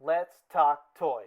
Let's talk toys.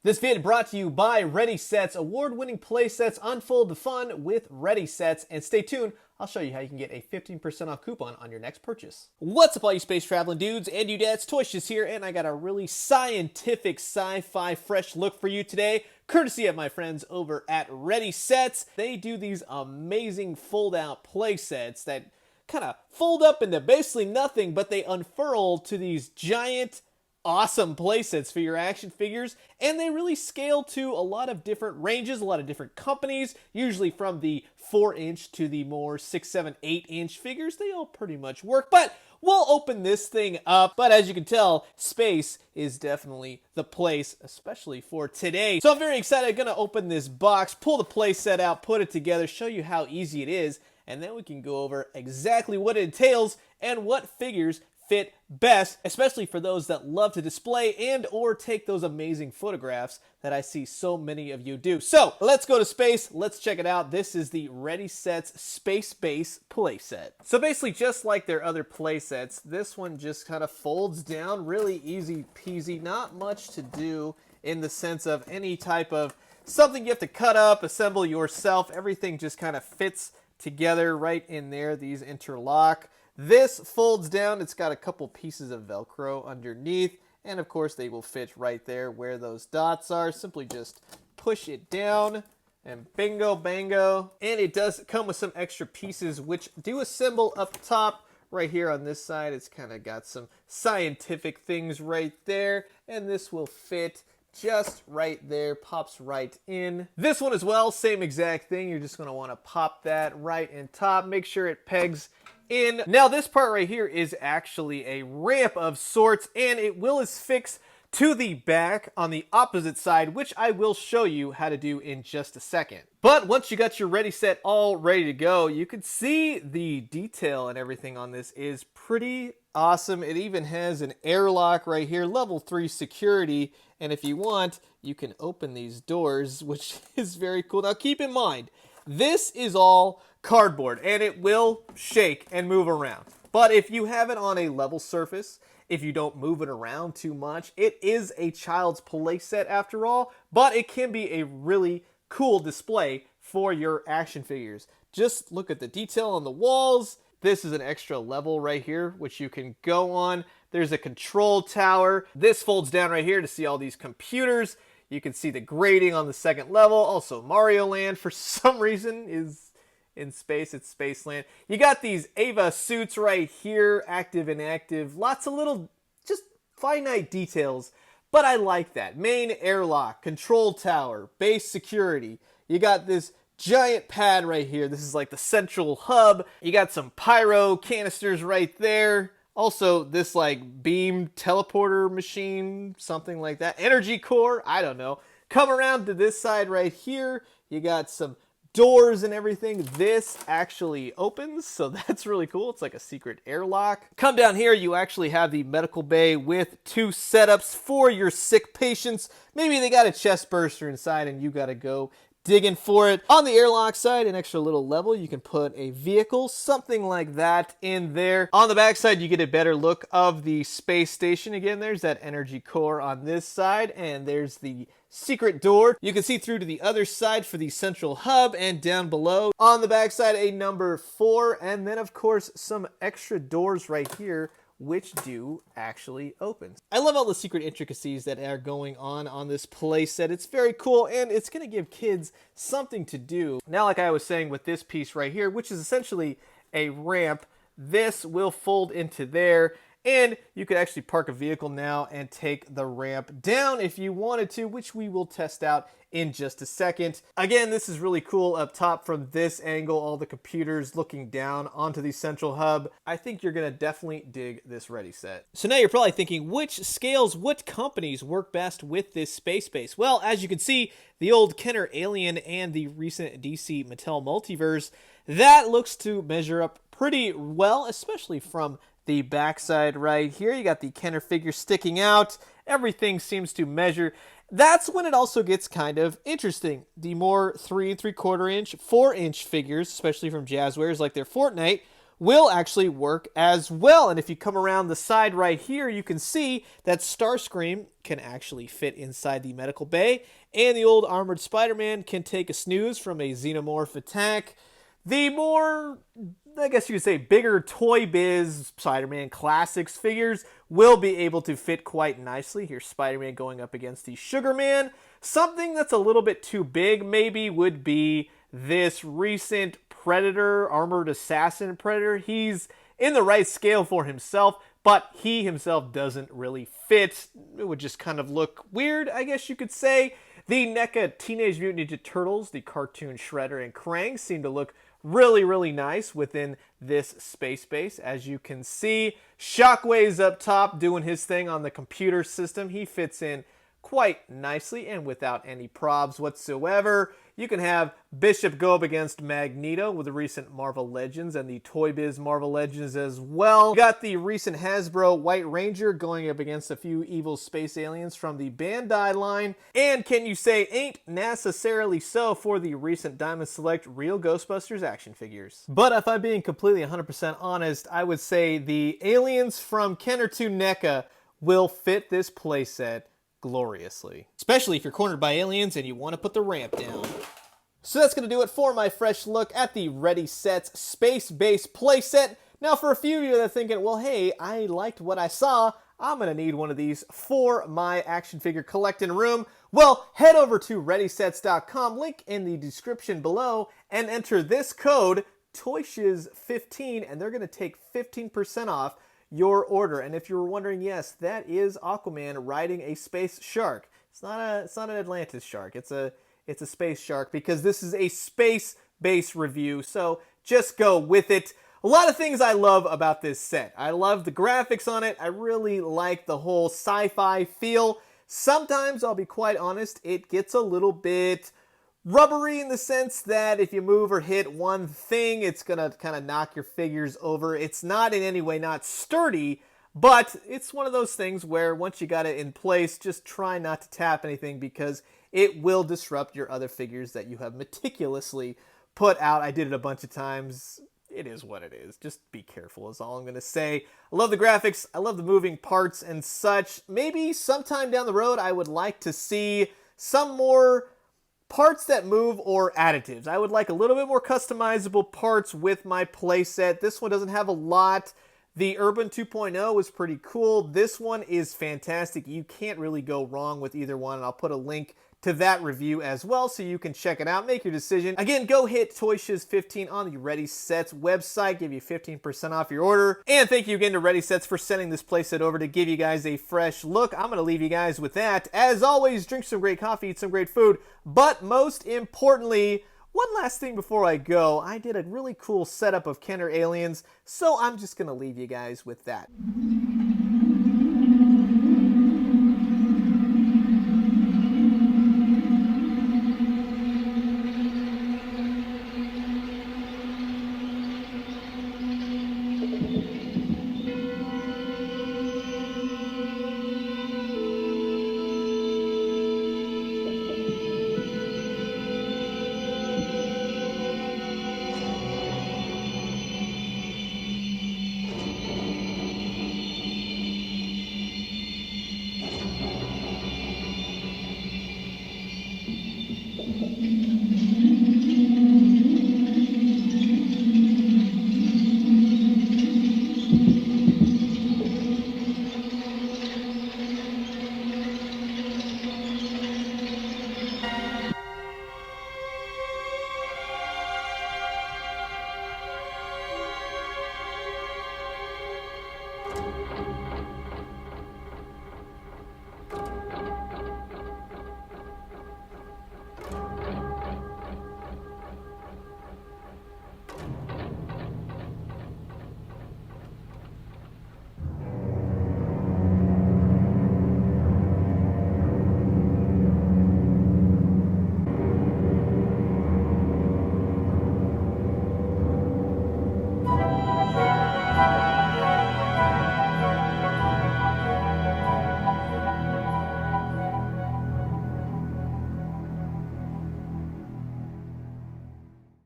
This vid brought to you by ReadySetz, award-winning playsets. Unfold the fun with ReadySetz. And stay tuned, I'll show you how you can get a 15% off coupon on your next purchase. What's up, all you space traveling dudes and dudettes? ToyShiz here, and I got a really scientific sci-fi fresh look for you today, courtesy of my friends over at ReadySetz. They do these amazing fold-out playsets that kind of fold up into basically nothing, but they unfurl to these giant awesome playsets for your action figures, and they really scale to a lot of different ranges, a lot of different companies, usually from the 4-inch to the more 6, 7, 8-inch figures. They all pretty much work, but we'll open this thing up. But as you can tell, space is definitely the place, especially for today. So I'm very excited. I'm gonna open this box, pull the playset out, put it together, show you how easy it is, and then we can go over exactly what it entails and what figures fit best, especially for those that love to display and or take those amazing photographs that I see so many of you do. So let's go to space, let's check it out. This is the ReadySetz Space Base playset. So basically just like their other playsets, this one just kind of folds down, really easy peasy, not much to do in the sense of any type of something you have to cut up, assemble yourself. Everything just kind of fits together right in there. These interlock. This folds down. It's got a couple pieces of Velcro underneath, and of course they will fit right there where those dots are. Simply just push it down and bingo bango. And it does come with some extra pieces which do assemble up top. Right here on this side, it's kind of got some scientific things right there, and this will fit just right there, pops right in. This one as well, same exact thing. You're just going to want to pop that right in top. Make sure it pegs in. Now this part right here is actually a ramp of sorts, and it will affix to the back on the opposite side, which I will show you how to do in just a second. But once you got your ready set all ready to go, you can see the detail and everything on this is pretty awesome. It even has an airlock right here, level 3 security, and if you want, you can open these doors, which is very cool. Now keep in mind, this is all cardboard, and it will shake and move around. But if you have it on a level surface, if you don't move it around too much, it is a child's play set after all, but it can be a really cool display for your action figures. Just look at the detail on the walls. This is an extra level right here, which you can go on. There's a control tower. This folds down right here to see all these computers. You can see the grading on the second level. Also, Mario Land, for some reason, is in space. It's Spaceland. You got these Ava suits right here, active, inactive. Lots of little, just finite details, but I like that. Main airlock, control tower, base security. You got this giant pad right here. This is like the central hub. You got some pyro canisters right there. Also, this like beam teleporter machine, something like that. Energy core, I don't know. Come around to this side right here. You got some doors and everything. This actually opens, so that's really cool. It's like a secret airlock. Come down here, you actually have the medical bay with 2 setups for your sick patients. Maybe they got a chest burster inside and you gotta go digging for it. On the airlock side, an extra little level, you can put a vehicle, something like that in there. On the back side, you get a better look of the space station. Again, there's that energy core on this side, and there's the secret door. You can see through to the other side for the central hub, and down below on the back side, a number 4, and then of course some extra doors right here which do actually open. I love all the secret intricacies that are going on this playset. It's very cool, and it's going to give kids something to do. Now, like I was saying with this piece right here, which is essentially a ramp, this will fold into there, and you could actually park a vehicle now and take the ramp down if you wanted to, which we will test out in just a second. Again, this is really cool up top from this angle, all the computers looking down onto the central hub. I think you're gonna definitely dig this ready set. So now you're probably thinking, which scales, what companies work best with this space base? Well, as you can see, the old Kenner Alien and the recent DC Mattel Multiverse, that looks to measure up pretty well, especially from the backside right here. You got the Kenner figure sticking out. Everything seems to measure. That's when it also gets kind of interesting. The more 3 3/4 inch, 4-inch figures, especially from Jazzwares like their Fortnite, will actually work as well. And if you come around the side right here, you can see that Starscream can actually fit inside the medical bay, and the old armored Spider-Man can take a snooze from a xenomorph attack. The more, I guess you could say, bigger Toy Biz Spider-Man Classics figures will be able to fit quite nicely. Here's Spider-Man going up against the Sugar Man. Something that's a little bit too big maybe would be this recent Predator, Armored Assassin Predator. He's in the right scale for himself, but he himself doesn't really fit. It would just kind of look weird, I guess you could say. The NECA Teenage Mutant Ninja Turtles, the cartoon Shredder and Krang, seem to look really nice within this space base. As you can see, Shockwave's up top doing his thing on the computer system. He fits in quite nicely and without any probs whatsoever. You can have Bishop go up against Magneto with the recent Marvel Legends and the Toy Biz Marvel Legends as well. You got the recent Hasbro White Ranger going up against a few evil space aliens from the Bandai line. And can you say ain't necessarily so for the recent Diamond Select Real Ghostbusters action figures. But if I'm being completely 100% honest, I would say the aliens from Kenner 2 NECA will fit this playset gloriously. Especially if you're cornered by aliens and you want to put the ramp down. So that's going to do it for my fresh look at the ReadySetz space-based playset. Now for a few of you that are thinking, well hey, I liked what I saw, I'm going to need one of these for my action figure collecting room. Well, head over to ReadySetz.com, link in the description below, and enter this code, ToyShiz15, and they're going to take 15% off your order. And if you were wondering, yes, that is Aquaman riding a space shark. It's not an Atlantis shark. It's a space shark because this is a space-based review. So just go with it. A lot of things I love about this set. I love the graphics on it. I really like the whole sci-fi feel. Sometimes, I'll be quite honest, it gets a little bit rubbery in the sense that if you move or hit one thing, it's gonna kind of knock your figures over. It's not in any way not sturdy, but it's one of those things where once you got it in place, just try not to tap anything because it will disrupt your other figures that you have meticulously put out. I did it a bunch of times. It is what it is. Just be careful is all I'm gonna say. I love the graphics. I love the moving parts and such. Maybe sometime down the road, I would like to see some more parts that move or additives. I would like a little bit more customizable parts with my playset. This one doesn't have a lot. The Urban 2.0 was pretty cool. This one is fantastic. You can't really go wrong with either one. I'll put a link to that review as well so you can check it out, make your decision. Again, go hit ToyShiz15 on the ReadySetz website, give you 15% off your order. And thank you again to ReadySetz for sending this playset over to give you guys a fresh look. I'm going to leave you guys with that. As always, drink some great coffee, eat some great food, but most importantly, one last thing before I go, I did a really cool setup of Kenner aliens, so I'm just going to leave you guys with that.